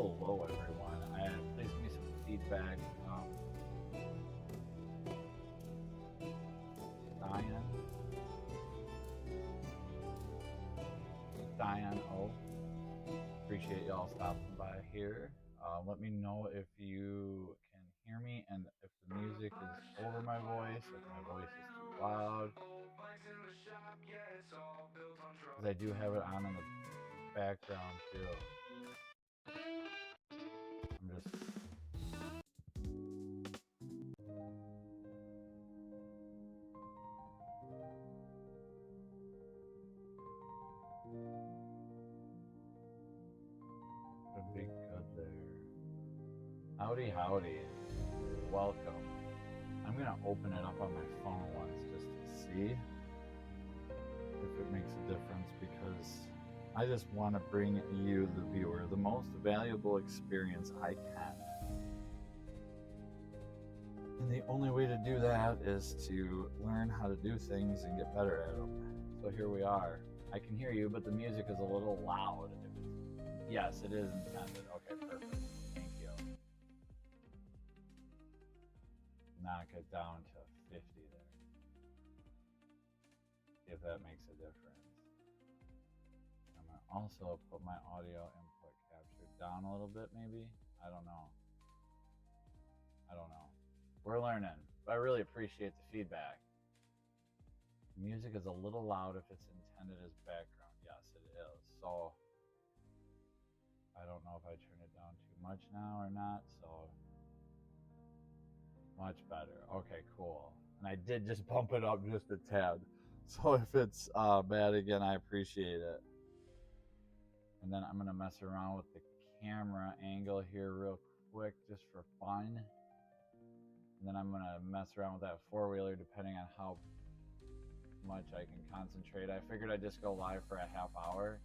Hello, everyone. Please give me some feedback. Diane, Diane O. Appreciate y'all stopping by here. Let me know if you can hear me and if the music is over my voice, if my voice is too loud. Because I do have it on in the background too. I'm just a big good there. Howdy, howdy. Welcome. I'm gonna open it up on my phone once just to see if it makes a difference, because I just want to bring you, the viewer, the most valuable experience I can. And the only way to do that is to learn how to do things and get better at them. So here we are. I can hear you, but the music is a little loud. Yes, it is intended. Okay, perfect. Thank you. Knock it down to 50 there. See if that makes a difference. I'm going to also put my audio input capture down a little bit, maybe. I don't know. We're learning, but I really appreciate the feedback. Music is a little loud if it's intended as background. Yes, it is. So I don't know if I turn it down too much now or not. So much better. Okay, cool. And I did just bump it up just a tad. So if it's bad again, I appreciate it. And then I'm gonna mess around with the camera angle here real quick just for fun. And then I'm gonna mess around with that four-wheeler depending on how much I can concentrate. I figured I'd just go live for a half hour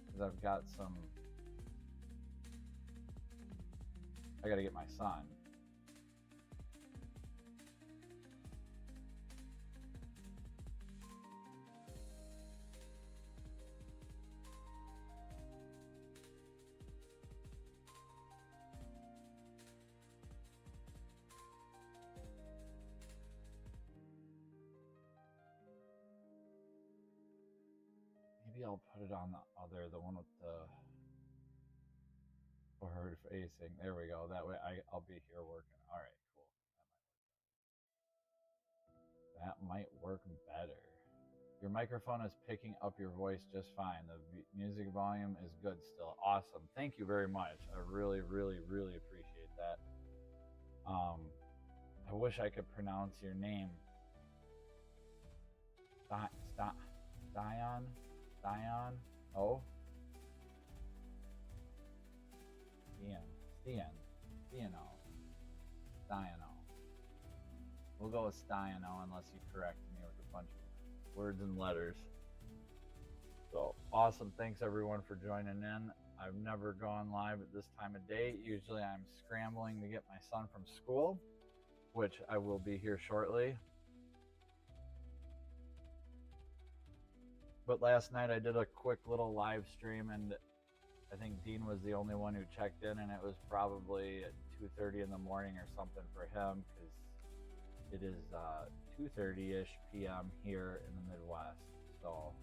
because I've got I gotta get my son. Maybe I'll put it on the one with the forward facing. There we go. That way I'll be here working. All right, cool. That might work better. Your microphone is picking up your voice just fine. The music volume is good still. Awesome. Thank you very much. I really, really, really appreciate that. I wish I could pronounce your name. Dion? Oh? Stiano. We'll go with Stiano unless you correct me with a bunch of words and letters. So awesome. Thanks everyone for joining in. I've never gone live at this time of day. Usually I'm scrambling to get my son from school, which I will be here shortly. But last night I did a quick little live stream, and I think Dean was the only one who checked in, and it was probably at 2:30 in the morning or something for him, because it is 2:30-ish p.m. here in the Midwest. So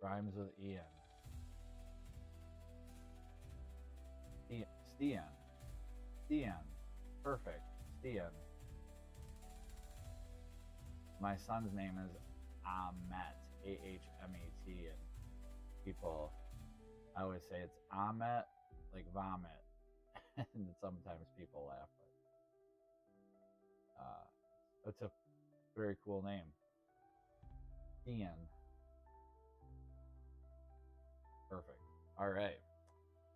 rhymes with Ian. Stian. Perfect. Stian. My son's name is Ahmet, Ahmet, and people, I always say it's Ahmet, like vomit, and sometimes people laugh, but it's a very cool name. Ian. Perfect. All right.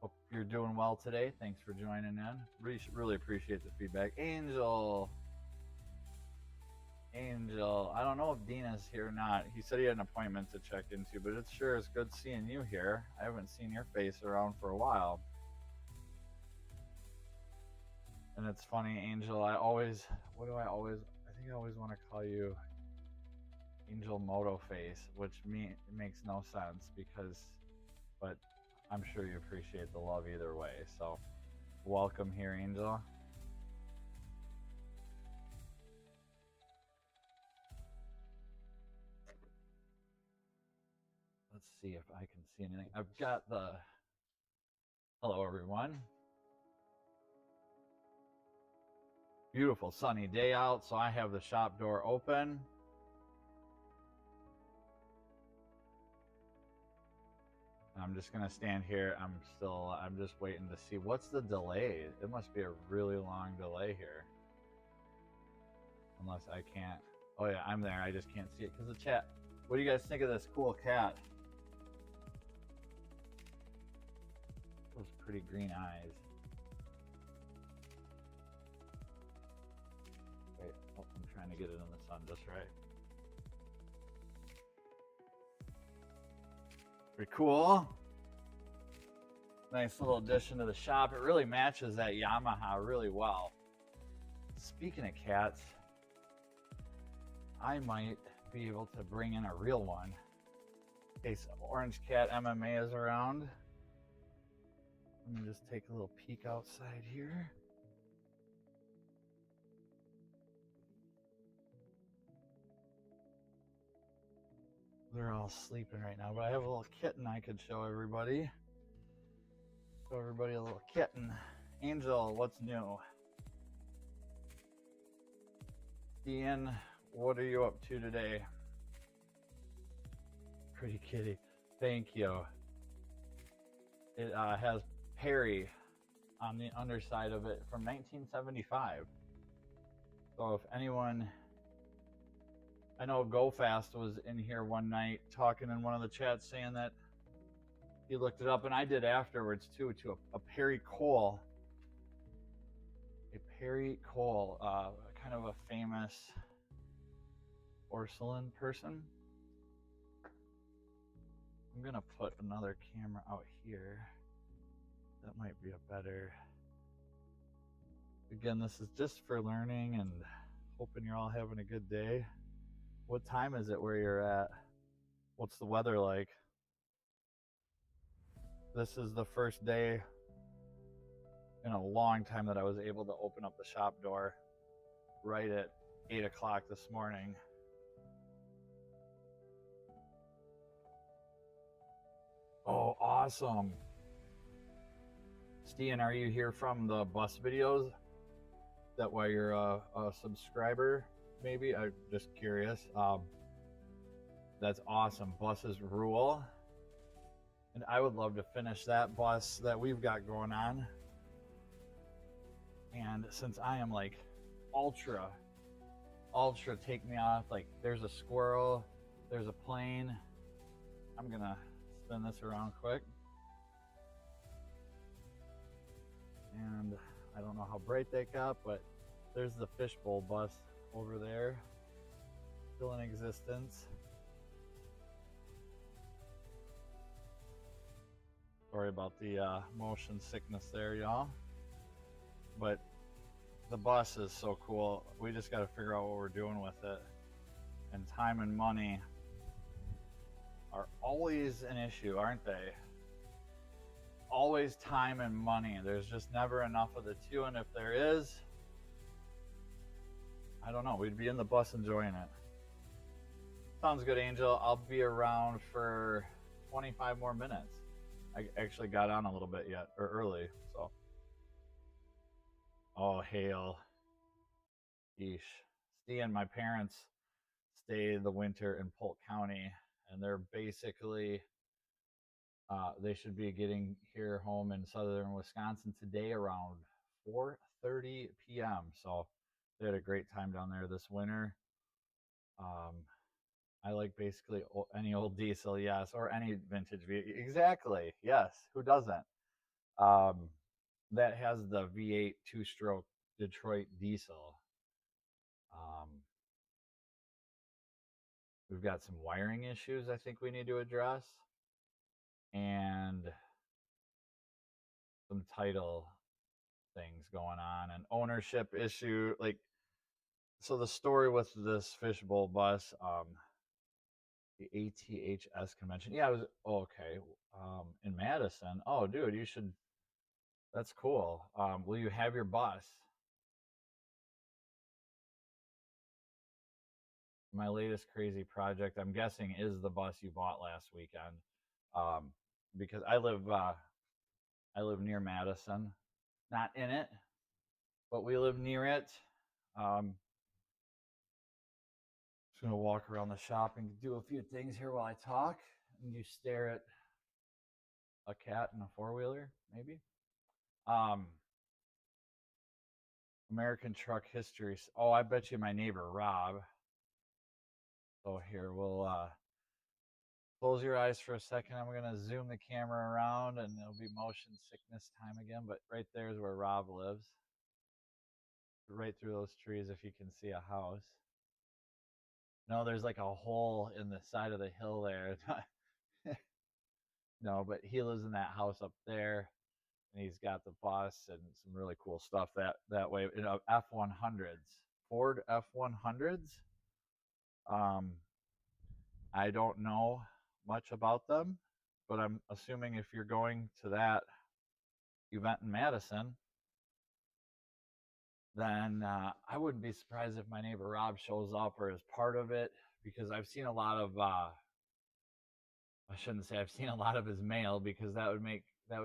Hope you're doing well today. Thanks for joining in. Really appreciate the feedback. Angel, I don't know if Dina's here or not. He said he had an appointment to check into, but it sure is good seeing you here. I haven't seen your face around for a while. And it's funny, Angel, I think I always want to call you Angel Moto Face, which makes no sense but I'm sure you appreciate the love either way. So, welcome here, Angel. Let's see if I can see anything. I've got the. Hello, everyone. Beautiful sunny day out, so I have the shop door open. I'm just gonna stand here. I'm just waiting to see what's the delay. It must be a really long delay here. Unless I can't. Oh yeah, I'm there. I just can't see it because the chat. What do you guys think of this cool cat? Those pretty green eyes. Wait, oh, I'm trying to get it in the sun just right. Pretty cool. Nice little addition to the shop. It really matches that Yamaha really well. Speaking of cats, I might be able to bring in a real one in case Orange Cat MMA is around. Let me just take a little peek outside here. They're all sleeping right now, but I have a little kitten I could show everybody. Show everybody a little kitten. Angel, what's new? Ian, what are you up to today? Pretty kitty. Thank you. It has Perry on the underside of it from 1975. So if anyone, I know GoFast was in here one night talking in one of the chats saying that he looked it up, and I did afterwards too, to a Perry Cole. A Perry Cole, kind of a famous porcelain person. I'm gonna put another camera out here. That might be a better. Again, this is just for learning and hoping you're all having a good day. What time is it where you're at? What's the weather like? This is the first day in a long time that I was able to open up the shop door right at 8 o'clock this morning. Oh, awesome. Stian, are you here from the bus videos? That why you're a subscriber, maybe? I'm just curious. That's awesome. Buses rule. And I would love to finish that bus that we've got going on. And since I am like ultra take me off, like there's a squirrel, there's a plane. I'm gonna spin this around quick. And I don't know how bright that got, but there's the fishbowl bus over there, still in existence. Sorry about the motion sickness there, y'all. But the bus is so cool. We just got to figure out what we're doing with it. And time and money are always an issue, aren't they? Always time and money. There's just never enough of the two. And if there is, I don't know, we'd be in the bus enjoying it. Sounds good, Angel. I'll be around for 25 more minutes. I actually got on a little bit yet, or early, so. Oh, hail. Yeesh. Steve and my parents stay the winter in Polk County, and they're basically, they should be getting here home in southern Wisconsin today around 4:30 p.m. So they had a great time down there this winter. I like basically any old diesel, yes, or any vintage vehicle. Exactly, yes. Who doesn't? That has the V8 two-stroke Detroit diesel. We've got some wiring issues I think we need to address, and some title things going on, and ownership issue. Like, so the story with this fishbowl bus, The ATHS convention. Yeah, I was okay. In Madison. Oh, dude, you should. That's cool. Will you have your bus? My latest crazy project, I'm guessing, is the bus you bought last weekend. Um, because I live near Madison, not in it, but we live near it. Just gonna walk around the shop and do a few things here while I talk, and you stare at a cat in a four-wheeler, maybe. Um, American truck history. Oh, I bet you my neighbor Rob. So here we'll close your eyes for a second. I'm gonna zoom the camera around, and it'll be motion sickness time again. But right there is where Rob lives. Right through those trees, if you can see a house. No, there's like a hole in the side of the hill there. No, but he lives in that house up there, and he's got the bus and some really cool stuff that way. You know, F100s, Ford F100s. Um, I don't know much about them, but I'm assuming if you're going to that event in Madison, then I wouldn't be surprised if my neighbor Rob shows up or is part of it, because I've seen a lot of I shouldn't say I've seen a lot of his mail, because that would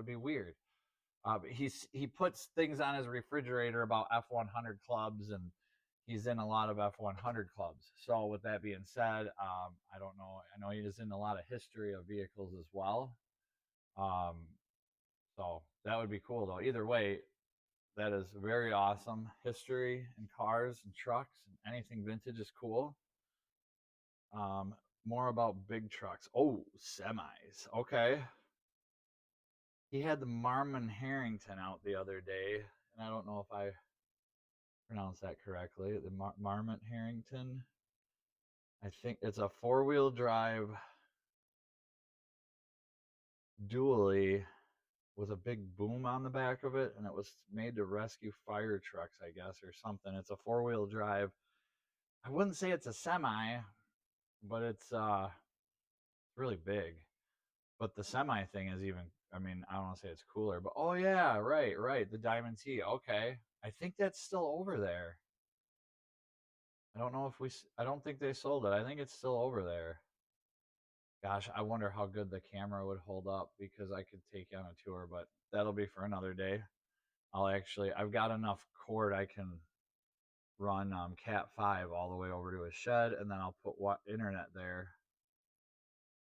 be weird. But he puts things on his refrigerator about F100 clubs, and he's in a lot of F100 clubs. So with that being said, I don't know. I know he is in a lot of history of vehicles as well. Um, so that would be cool though. Either way, that is very awesome. History and cars and trucks and anything vintage is cool. Um, More about big trucks. Oh, semis. Okay. He had the Marmon Harrington out the other day, and I don't know if I pronounced that correctly. The Marmont Harrington. I think it's a four-wheel drive dually with a big boom on the back of it, and it was made to rescue fire trucks, I guess, or something. It's a four-wheel drive. I wouldn't say it's a semi, but it's really big. But the semi thing is even, I mean, I don't want to say it's cooler, but oh yeah, right, the Diamond T. Okay. I think that's still over there. I don't know if I don't think they sold it. I think it's still over there. Gosh, I wonder how good the camera would hold up, because I could take you on a tour, but that'll be for another day. I've got enough cord I can run Cat 5 all the way over to a shed, and then I'll put internet there,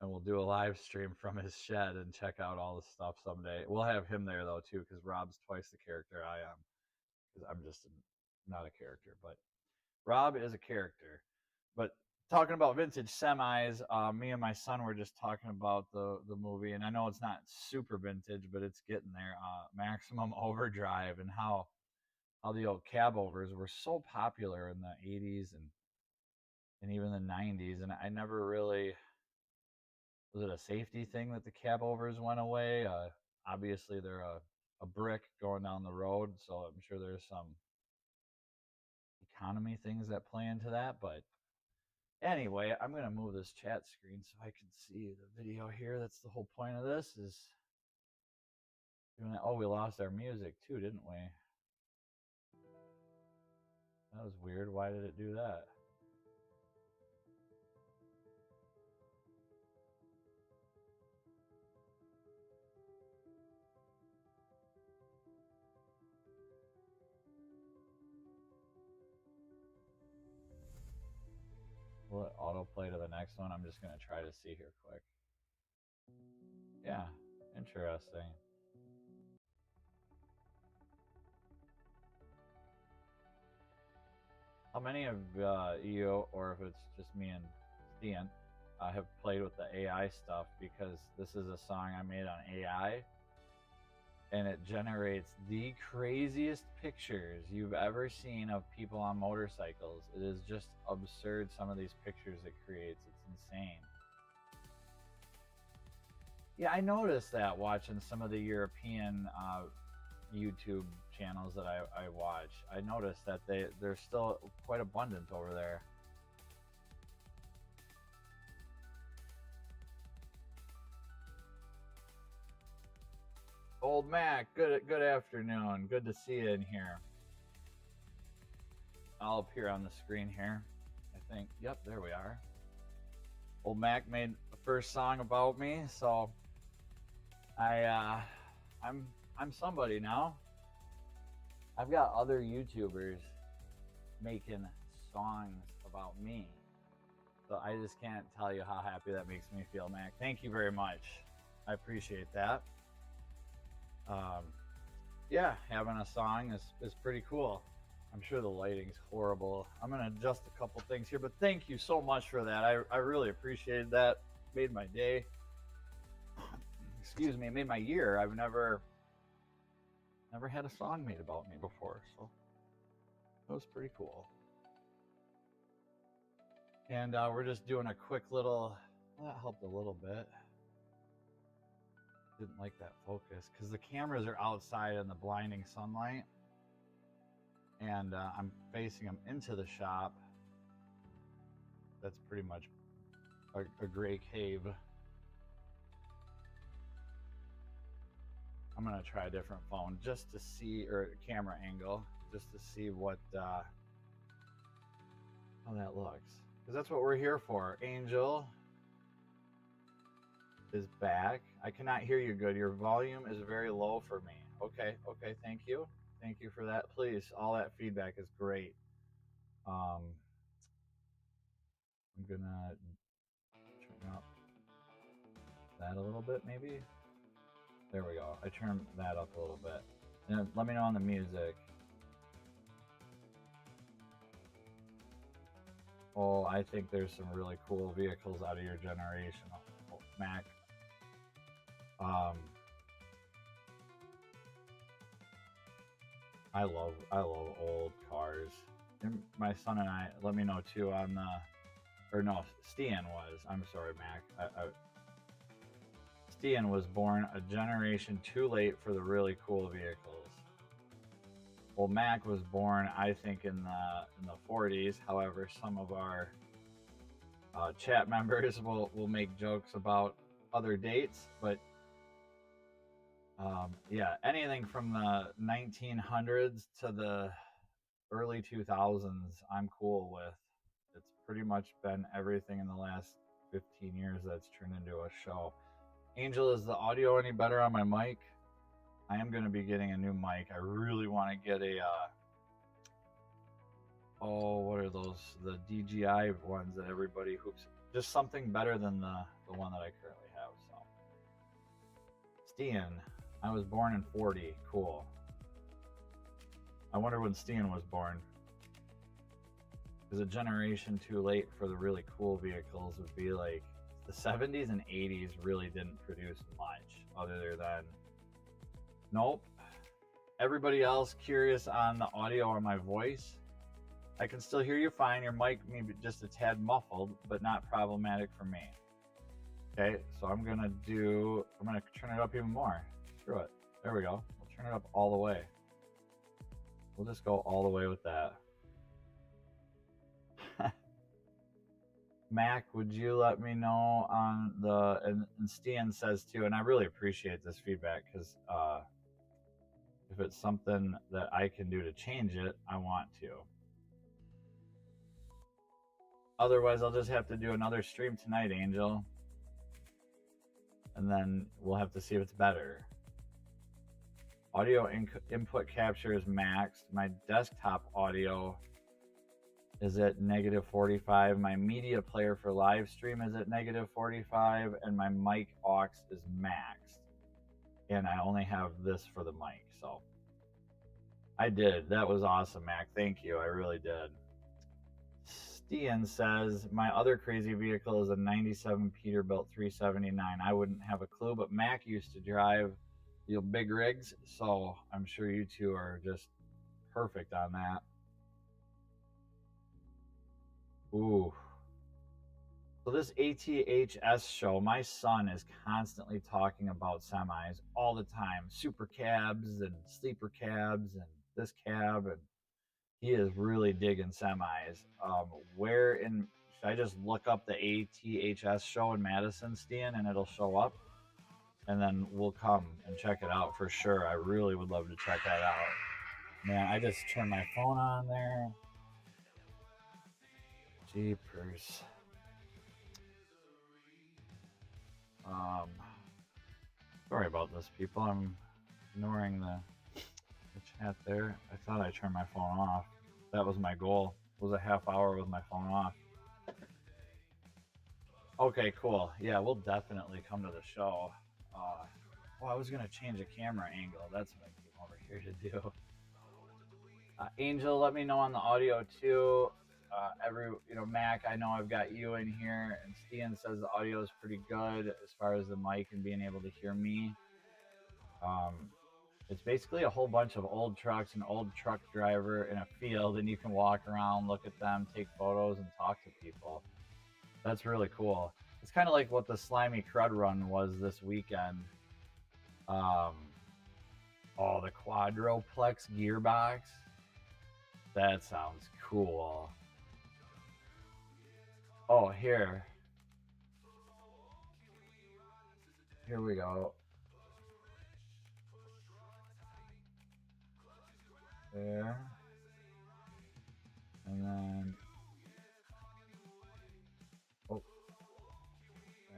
and we'll do a live stream from his shed and check out all the stuff someday. We'll have him there though too, because Rob's twice the character I am, because I'm just not a character, but Rob is a character. But talking about vintage semis, me and my son were just talking about the movie, and I know it's not super vintage, but it's getting there. Maximum Overdrive, and how the old cab overs were so popular in the 80s and even the 90s, and I never really, was it a safety thing that the cab overs went away? Obviously, they're a brick going down the road, so I'm sure there's some economy things that play into that. But anyway, I'm going to move this chat screen so I can see the video here. That's the whole point of this, is doing that. Oh, we lost our music too, didn't we? That was weird. Why did it do that? Will it autoplay to the next one? I'm just going to try to see here quick. Yeah, interesting. How many of you, or if it's just me and Stian, have played with the AI stuff? Because this is a song I made on AI, and it generates the craziest pictures you've ever seen of people on motorcycles. It is just absurd, some of these pictures it creates. It's insane. Yeah, I noticed that watching some of the European YouTube channels that I watch. I noticed that they're still quite abundant over there. Old Mac, good afternoon. Good to see you in here. I'll appear on the screen here. I think. Yep, there we are. Old Mac made the first song about me, so I'm somebody now. I've got other YouTubers making songs about me. So I just can't tell you how happy that makes me feel, Mac. Thank you very much. I appreciate that. Yeah, having a song is pretty cool. I'm sure the lighting's horrible. I'm gonna adjust a couple things here, but thank you so much for that. I really appreciated that. Made my day. Excuse me, it made my year. I've never had a song made about me before, so that was pretty cool. And we're just doing a quick little, that helped a little bit. Didn't like that focus because the cameras are outside in the blinding sunlight, and I'm facing them into the shop. That's pretty much a gray cave. I'm gonna try a different phone just to see, or camera angle, just to see what how that looks. Because that's what we're here for. Angel is back. I cannot hear you good. Your volume is very low for me. Okay, thank you. Thank you for that. Please, all that feedback is great. I'm gonna turn up that a little bit, maybe. There we go. I turned that up a little bit. And let me know on the music. Oh, I think there's some really cool vehicles out of your generation, Mac. I love old cars. And my son and I, let me know too on the, or no, Stian was. I'm sorry, Mac. Stian was born a generation too late for the really cool vehicles. Well, Mac was born, I think, in the 40s. However, some of our chat members will make jokes about other dates, but yeah, anything from the 1900s to the early 2000s, I'm cool with. It's pretty much been everything in the last 15 years that's turned into a show. Angel, is the audio any better on my mic? I am going to be getting a new mic. I really want to get a, oh, what are those? The DJI ones that everybody hoops. Just something better than the one that I currently have. So, Stian, I was born in 40. Cool. I wonder when Stian was born. Because a generation too late for the really cool vehicles would be like the 70s and 80s really didn't produce much other than, nope. Everybody else curious on the audio or my voice? I can still hear you fine. Your mic maybe just a tad muffled, but not problematic for me. Okay, so I'm gonna turn it up even more. Screw it. There we go. We'll turn it up all the way. We'll just go all the way with that. Mac, would you let me know on the, and Stian says too, and I really appreciate this feedback because if it's something that I can do to change it, I want to. Otherwise, I'll just have to do another stream tonight, Angel. And then we'll have to see if it's better. Audio input capture is maxed. My desktop audio is at -45. My media player for live stream is at -45. And my mic aux is maxed. And I only have this for the mic. So I did. That was awesome, Mac. Thank you. I really did. Stian says, my other crazy vehicle is a 97 Peterbilt 379. I wouldn't have a clue, but Mac used to drive the big rigs, so I'm sure you two are just perfect on that. Ooh. So this ATHS show, my son is constantly talking about semis all the time. Super cabs and sleeper cabs and this cab, and he is really digging semis. Where in, should I just look up the ATHS show in Madison, Stian, and it'll show up? and then we'll come and check it out for sure. I really would love to check that out. Man, I just turned my phone on there. Jeepers. Sorry about this, people. I'm ignoring the chat there. I thought I turned my phone off. That was my goal. It was a half hour with my phone off. Okay, cool. Yeah, we'll definitely come to the show. Well, I was gonna change a camera angle. That's what I came over here to do. Angel, let me know on the audio too. Mac, I know I've got you in here, and Stian says the audio is pretty good as far as the mic and being able to hear me. It's basically a whole bunch of old trucks, an old truck driver in a field, and you can walk around, look at them, take photos, and talk to people. That's really cool. It's kind of like what the Slimy Crud Run was this weekend. The Quadroplex gearbox. That sounds cool. Oh, here we go. There. And then,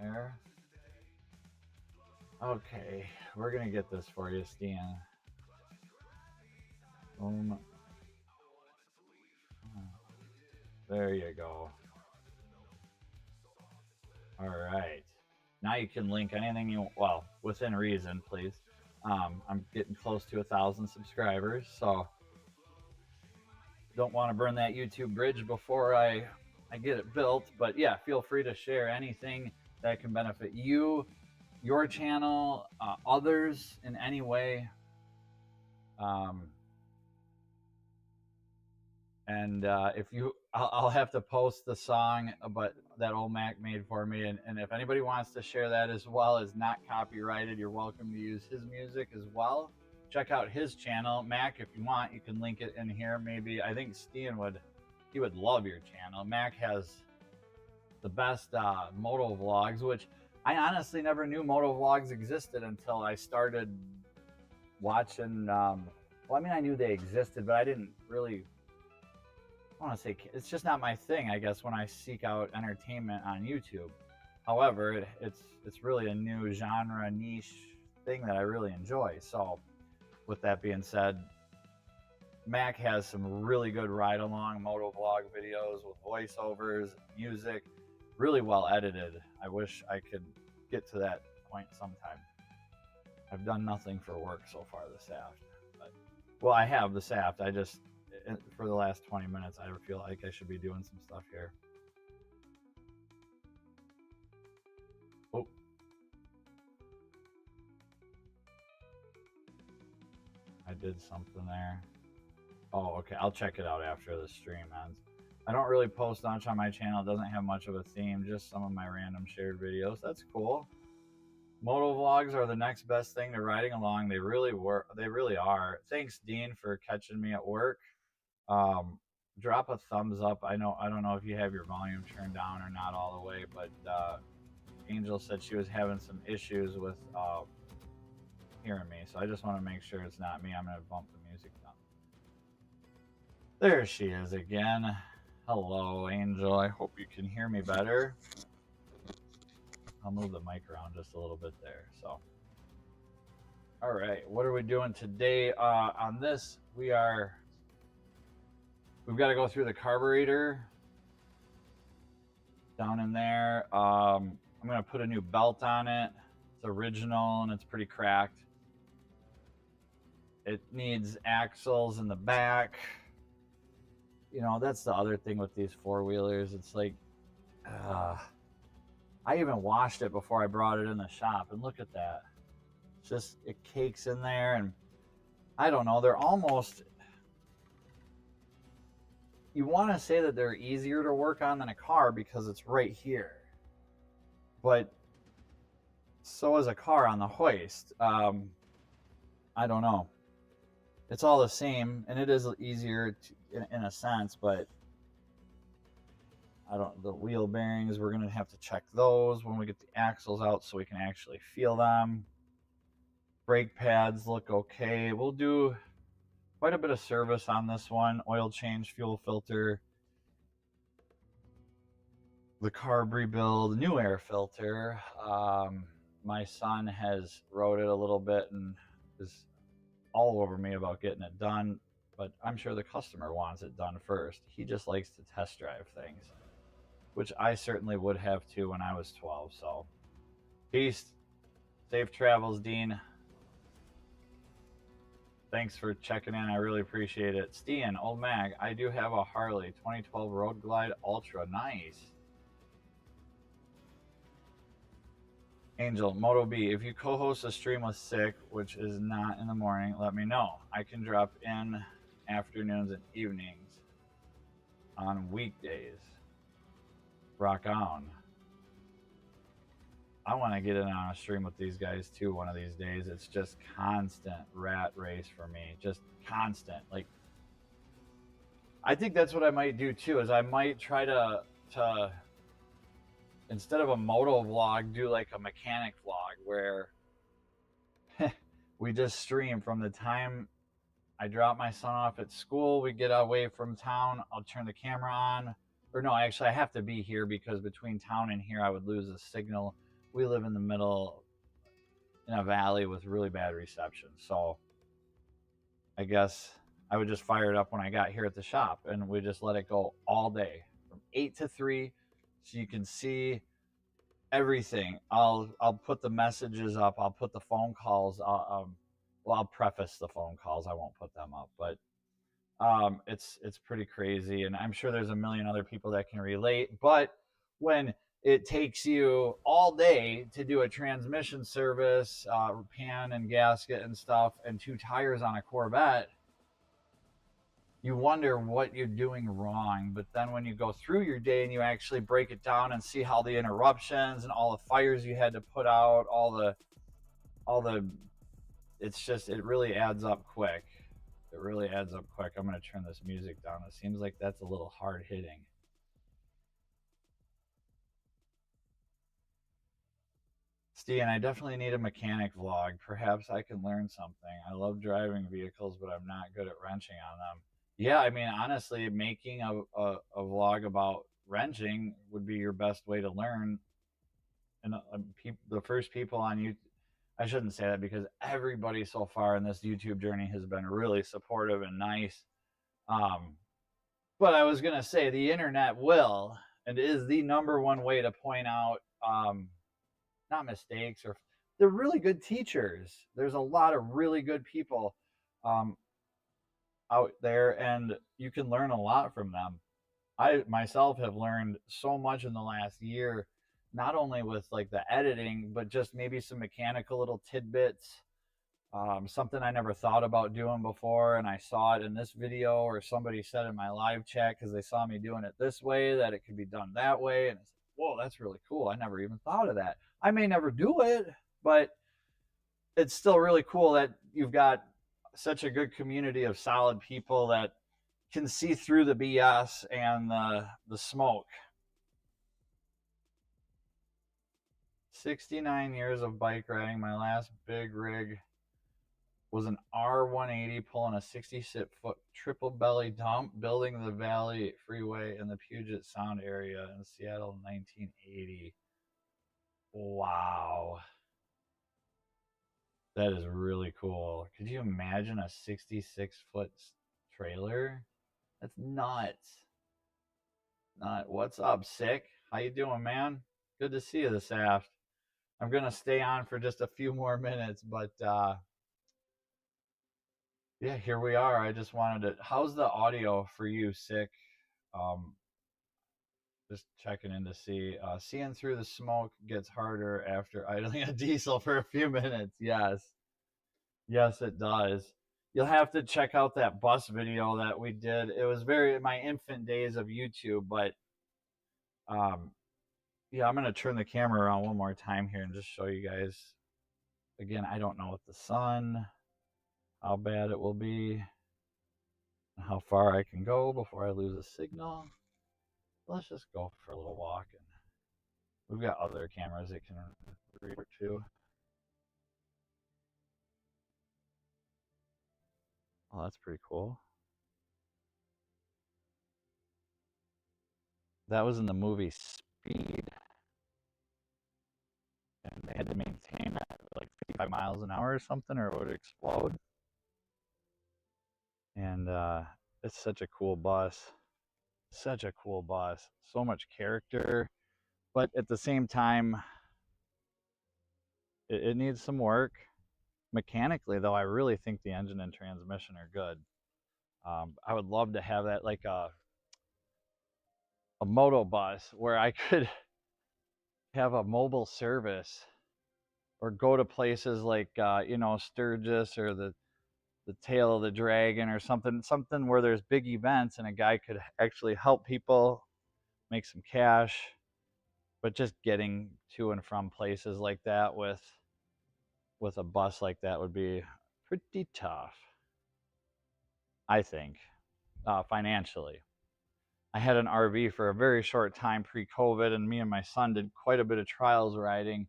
there. Okay, we're gonna get this for you, Stian. Boom. There you go. All right. Now you can link anything you within reason, please. I'm getting close to 1,000 subscribers, so don't want to burn that YouTube bridge before I get it built. But yeah, feel free to share anything that can benefit you, your channel, others in any way. If I'll have to post the song, but that old Mac made for me, and if anybody wants to share that as well, is not copyrighted, you're welcome to use his music as well. Check out his channel, Mac. If you want, you can link it in here. Maybe I think Stian would love your channel. Mac has the best moto vlogs, which I honestly never knew moto vlogs existed until I started watching. I knew they existed, but I didn't really. I want to say it's just not my thing, I guess, when I seek out entertainment on YouTube. However, it's really a new genre niche thing that I really enjoy. So, with that being said, Mac has some really good ride-along moto vlog videos with voiceovers, music, really well edited. I wish I could get to that point sometime. I've done nothing for work so far this aft. I have this aft. I just for the last 20 minutes, I feel like I should be doing some stuff here. Oh. I did something there. Oh, okay. I'll check it out after the stream ends. I don't really post much on my channel. It doesn't have much of a theme, just some of my random shared videos. That's cool. Moto vlogs are the next best thing to riding along. They really are. Thanks, Dean, for catching me at work. Drop a thumbs up. I don't know if you have your volume turned down or not all the way, but Angel said she was having some issues with hearing me, so I just want to make sure it's not me. I'm going to bump the music down. There she is again. Hello, Angel. I hope you can hear me better. I'll move the mic around just a little bit there. So, all right, what are we doing today? On this, we've got to go through the carburetor down in there. I'm going to put a new belt on it. It's original and it's pretty cracked. It needs axles in the back. You know, that's the other thing with these four-wheelers. It's like, I even washed it before I brought it in the shop, and look at that. It's just, it cakes in there, and I don't know, they're almost, you want to say that they're easier to work on than a car because it's right here. But so is a car on the hoist. I don't know. It's all the same, and it is easier in a sense, but the wheel bearings, we're going to have to check those when we get the axles out so we can actually feel them. Brake pads look okay. We'll do quite a bit of service on this one. Oil change, fuel filter, the carb rebuild, new air filter. My son has rode it a little bit and is all over me about getting it done, but I'm sure the customer wants it done first. He just likes to test drive things, which I certainly would have too when I was 12. So, peace. Safe travels, Dean. Thanks for checking in. I really appreciate it. Stian, Old Mag, I do have a Harley 2012 Road Glide Ultra. Nice. Angel, Moto B, if you co-host a stream with Sick, which is not in the morning, let me know. I can drop in afternoons and evenings on weekdays. Rock on. I want to get in on a stream with these guys too one of these days. It's just constant rat race for me. Just constant. Like, I think that's what I might do too, is I might try to instead of a moto vlog, do like a mechanic vlog where we just stream from the time I drop my son off at school, we get away from town, I'll turn the camera on. Or no, actually I have to be here because between town and here I would lose the signal. We live in the middle in a valley with really bad reception. So I guess I would just fire it up when I got here at the shop and we just let it go all day from 8 to 3 so you can see everything. I'll put the messages up. I'll put the phone calls. I'll preface the phone calls. I won't put them up, but it's pretty crazy, and I'm sure there's a million other people that can relate. But when it takes you all day to do a transmission service, pan and gasket and stuff, and 2 tires on a Corvette, you wonder what you're doing wrong. But then when you go through your day and you actually break it down and see how the interruptions and all the fires you had to put out, all the it's just, it really adds up quick. It really adds up quick. I'm going to turn this music down. It seems like that's a little hard hitting. Stian, I definitely need a mechanic vlog. Perhaps I can learn something. I love driving vehicles, but I'm not good at wrenching on them. Yeah, I mean, honestly, making a vlog about wrenching would be your best way to learn. And the first people on YouTube, I shouldn't say that because everybody so far in this YouTube journey has been really supportive and nice. But I was going to say the internet will and is the #1 way to point out not mistakes, or they're really good teachers. There's a lot of really good people out there, and you can learn a lot from them. I myself have learned so much in the last year, not only with like the editing, but just maybe some mechanical little tidbits, something I never thought about doing before, and I saw it in this video, or somebody said in my live chat because they saw me doing it this way that it could be done that way, and I said, "Whoa, that's really cool! I never even thought of that." I may never do it, but it's still really cool that you've got such a good community of solid people that can see through the BS and the smoke. 69 years of bike riding. My last big rig was an R180 pulling a 66-foot triple belly dump, building the Valley Freeway in the Puget Sound area in Seattle in 1980. Wow. That is really cool. Could you imagine a 66-foot trailer? That's nuts. What's up, Sick? How you doing, man? Good to see you this aft. I'm gonna stay on for just a few more minutes, but yeah, here we are. I just wanted to. How's the audio for you, Sick? Um, just checking in to see. Seeing through the smoke gets harder after idling a diesel for a few minutes. Yes, yes, it does. You'll have to check out that bus video that we did. It was very my infant days of YouTube, but yeah, I'm gonna turn the camera around one more time here and just show you guys. Again, I don't know with the sun how bad it will be, how far I can go before I lose a signal. Let's just go for a little walk, and we've got other cameras that can record too. Oh, that's pretty cool. That was in the movie Speed, and they had to maintain it like 55 miles an hour or something, or it would explode. And it's such a cool bus. Such a cool bus. So much character, but at the same time, it needs some work. Mechanically, though, I really think the engine and transmission are good. I would love to have that like a moto bus where I could have a mobile service or go to places like you know, Sturgis or the tail of the dragon or something where there's big events and a guy could actually help people make some cash. But just getting to and from places like that with a bus like that would be pretty tough, I think, financially. I had an RV for a very short time pre-COVID, and me and my son did quite a bit of trials riding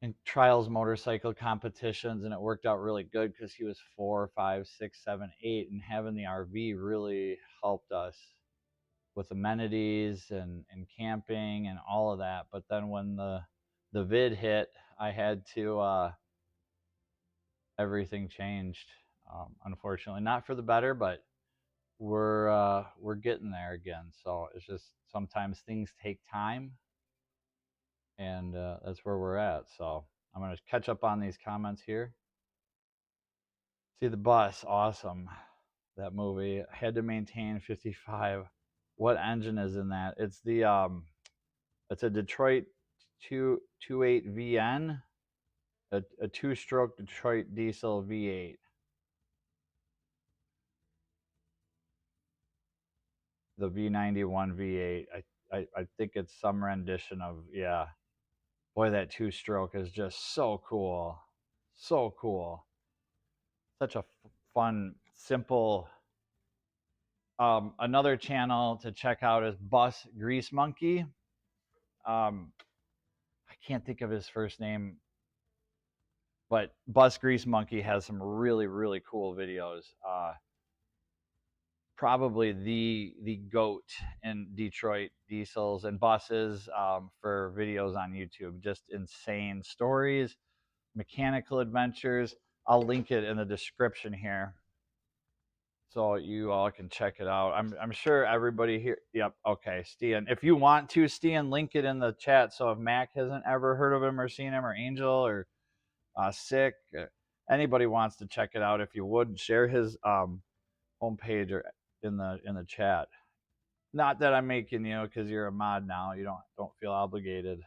and trials motorcycle competitions, and it worked out really good because he was 4, 5, 6, 7, 8, and having the RV really helped us with amenities and camping and all of that. But then when the vid hit, I had to everything changed. Unfortunately, not for the better, but we're getting there again. So it's just sometimes things take time, and that's where we're at. So I'm gonna catch up on these comments here. See the bus, awesome. That movie had to maintain 55. What engine is in that? It's the it's a Detroit 228 VN, a two-stroke Detroit diesel V8. The V91 V8. I think it's some rendition of, yeah. Boy, that two-stroke is just so cool. So cool. Such a fun, simple. Another channel to check out is Bus Grease Monkey. I can't think of his first name, but Bus Grease Monkey has some really, really cool videos. Probably the goat in Detroit diesels and buses for videos on YouTube. Just insane stories, mechanical adventures. I'll link it in the description here so you all can check it out. I'm sure everybody here. Yep. Okay, Stian. If you want to, Stian, link it in the chat. So if Mac hasn't ever heard of him or seen him, or Angel or Sick, anybody wants to check it out, if you would share his homepage or in the chat. Not that I'm making you, because you're a mod now. You don't feel obligated.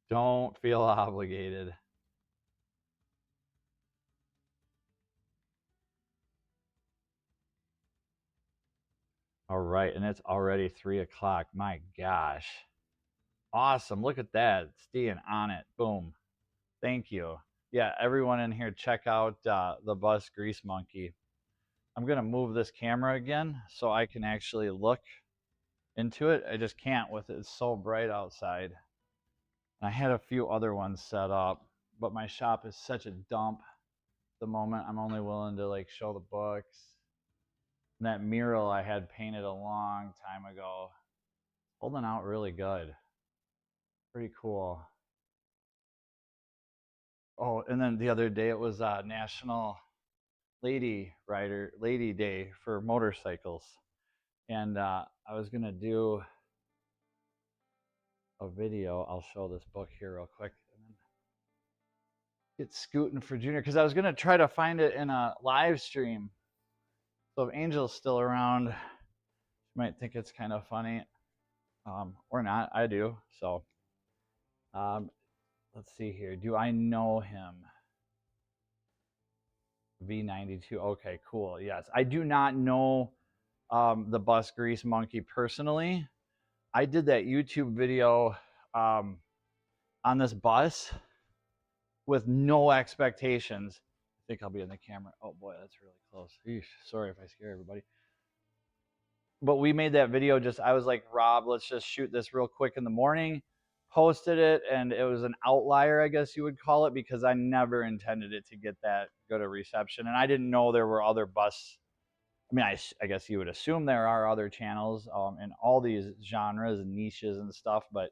Don't feel obligated. All right, and it's already 3 o'clock. My gosh. Awesome. Look at that. Staying on it. Boom. Thank you. Yeah, everyone in here, check out the Bus Grease Monkey. I'm going to move this camera again so I can actually look into it. I just can't with it. It's so bright outside. I had a few other ones set up, but my shop is such a dump at the moment. I'm only willing to like show the books. And that mural I had painted a long time ago, holding out really good. Pretty cool. Oh, and then the other day it was National Lady Day for motorcycles. And I was gonna do a video. I'll show this book here real quick. And then get scooting for Junior, because I was gonna try to find it in a live stream. So if Angel's still around, she might think it's kind of funny, or not. I do. So let's see here. Do I know him? V92. Okay, cool. Yes, I do not know the Bus Grease Monkey personally. I did that YouTube video on this bus with no expectations. I think I'll be in the camera. Oh boy, that's really close. Eesh, sorry if I scare everybody. But we made that video just, I was like, Rob, let's just shoot this real quick in the morning. posted it, and it was an outlier, I guess you would call it, because I never intended it to get that good a reception, and I didn't know there were other bus. I mean, I guess you would assume there are other channels in all these genres and niches and stuff, but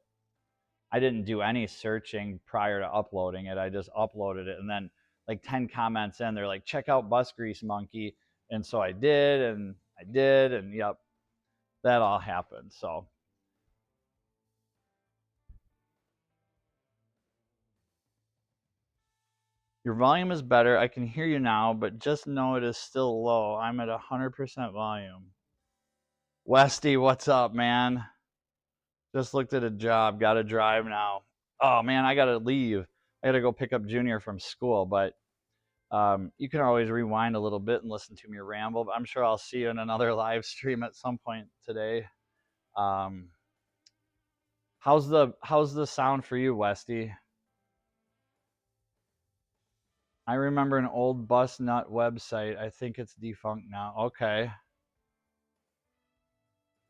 I didn't do any searching prior to uploading it. I just uploaded it, and then like 10 comments in, they're like, check out Bus Grease Monkey. And so I did, and yep, that all happened. So your volume is better. I can hear you now, but just know it is still low. I'm at 100% volume. Westy, what's up, man? Just looked at a job. Got to drive now. Oh, man, I got to leave. I got to go pick up Junior from school, but you can always rewind a little bit and listen to me ramble. But I'm sure I'll see you in another live stream at some point today. How's the sound for you, Westy? I remember an old Bus Nut website. I think it's defunct now. Okay.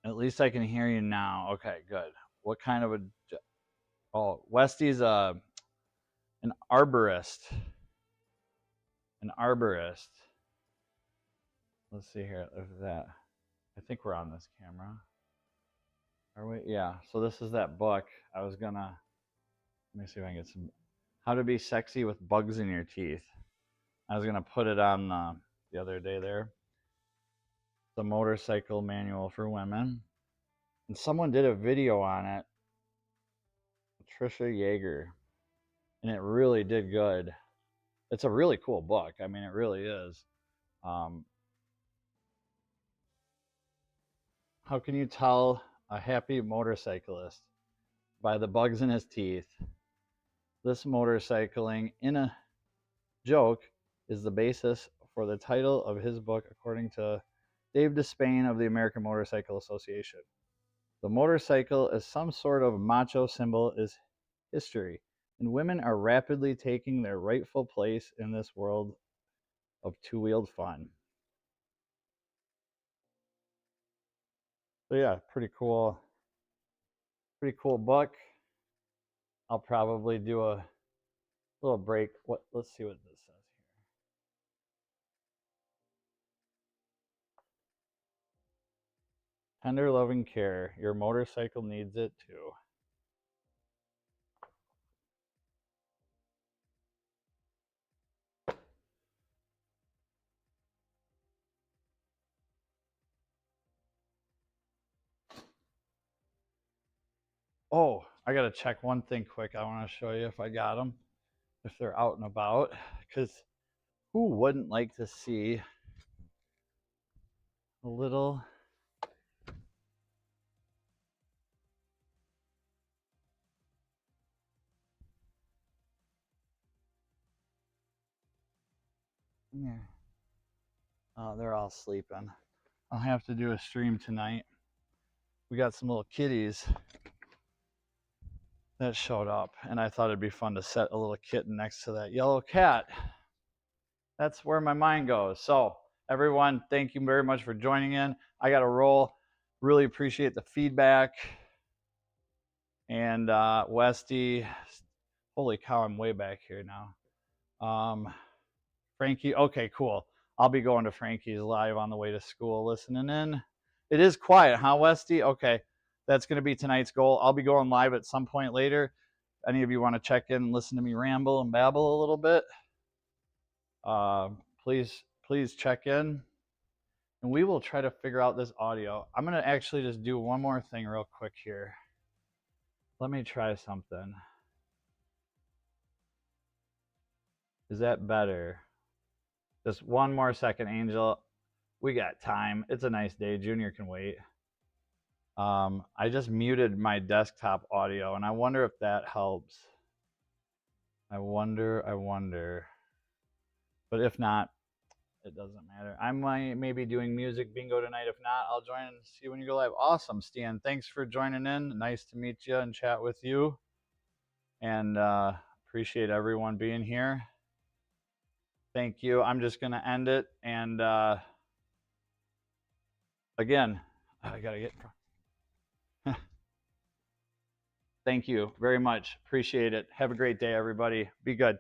At least I can hear you now. Okay, good. What kind of a... Oh, Westy's an arborist. An arborist. Let's see here. Look at that. I think we're on this camera. Are we? Yeah. So this is that book. I was gonna... Let me see if I can get some... How to Be Sexy with Bugs in Your Teeth. I was gonna put it on the other day there. The motorcycle manual for women. And someone did a video on it. Patricia Yeager. And it really did good. It's a really cool book. I mean, it really is. How can you tell a happy motorcyclist? By the bugs in his teeth. This motorcycling in a joke is the basis for the title of his book, according to Dave Despain of the American Motorcycle Association. The motorcycle as some sort of macho symbol is history, and women are rapidly taking their rightful place in this world of two-wheeled fun. So yeah, pretty cool book. I'll probably do a little break. Let's see what this says here. Tender loving care. Your motorcycle needs it too. Oh, I gotta check one thing quick. I want to show you if I got them, if they're out and about, because who wouldn't like to see a little yeah. Oh, they're all sleeping. I'll have to do a stream tonight. We got some little kitties that showed up, and I thought it'd be fun to set a little kitten next to that yellow cat. That's where my mind goes. So everyone, thank you very much for joining in. I got to roll. Really appreciate the feedback. And Westy, holy cow, I'm way back here now. Frankie, okay, cool. I'll be going to Frankie's live on the way to school, listening in. It is quiet, huh, Westy? Okay, that's going to be tonight's goal. I'll be going live at some point later. Any of you want to check in and listen to me ramble and babble a little bit? Please check in, and we will try to figure out this audio. I'm going to actually just do one more thing real quick here. Let me try something. Is that better? Just one more second, Angel. We got time. It's a nice day. Junior can wait. I just muted my desktop audio, and I wonder if that helps. I wonder. But if not, it doesn't matter. I may be doing music bingo tonight. If not, I'll join and see you when you go live. Awesome, Stan. Thanks for joining in. Nice to meet you and chat with you. And appreciate everyone being here. Thank you. I'm just going to end it. And again, I got to get... Thank you very much. Appreciate it. Have a great day, everybody. Be good.